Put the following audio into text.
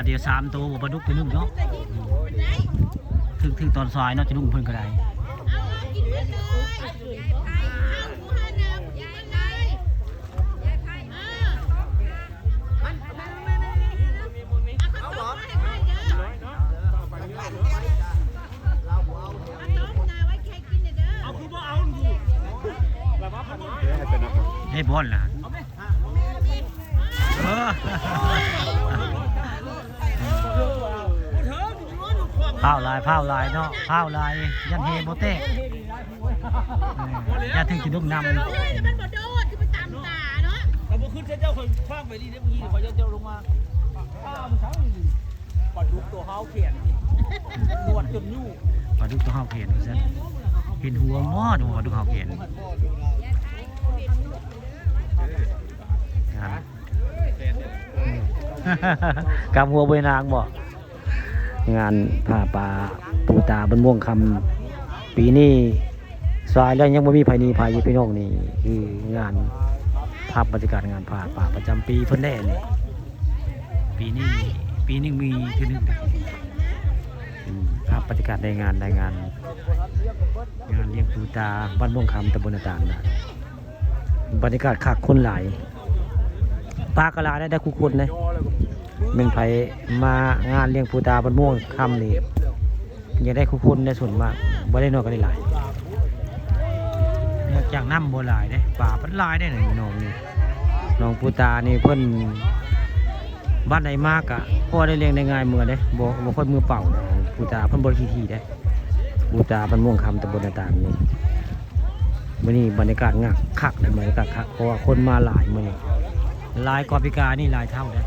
ว่าเดี๋ยว3ตัวบ่ปลาดุกตัวนึงเนาะถึงตอนซอยเนาะจะดุ้งเพิ่นก็ได้ให้บอลล่ะเผาลายเนาะเผาลายยันเฮโบเต้ยันถึงจะดุ้งนำมันบ่โดดคือไปตามตาเนาะแต่บ่ขึ้นเจ้าคนคว้างไปนี่เด้อเมื่อกี้ขอเจ้าลงมาข้าวมันเช้านี่ปลาดุกตัวเฮาเขียนนวดจนยู่ปลาดุกตัวเฮาเขียนว่าซั่นเห็นหัวมอดปลาดุกเฮาเขียนกับหัวใบนางบ่งานผ้าป่าปูตาบนม่วงคำปีนี้สายแล้วยังไม่มีภัยนีภัยพี่น้องนี่คืองานภาพบรรยากาศงานผ้าป่าประจำปีเพิ่นแน่เลยปีนึงมีทีนึงภาพบรรยากาศในงานเลี้ยงปูตาบ้านม่วงคำตำบลต่างๆนะบรรยากาศคักคนหลายปลากระลาได้คู่คนเลยเป็นไผมางานเลี้ยงปูตาบ้านม่วงคำนี่ยังได้คู่คนในส่วนมากไม่ได้นอกกันหลายจากน้ำโบราณได้ป่าพันลายได้หนึ่งน้องปูตานี่เพิ่นบ้านใดมากอะพ่อได้เลี้ยงในงานเมืองได้บ่ค่อยมือเปล่าปูตาเพิ่นบริทีได้ปูตาบ้านม่วงคำตำบลต่างๆนี่วันนี้บรรยากาศงักคักเลยบรรยากาศคักเพราะว่าคนมาหลายมื้อนี้หลายกว่าปีกานี่หลายเท่าได้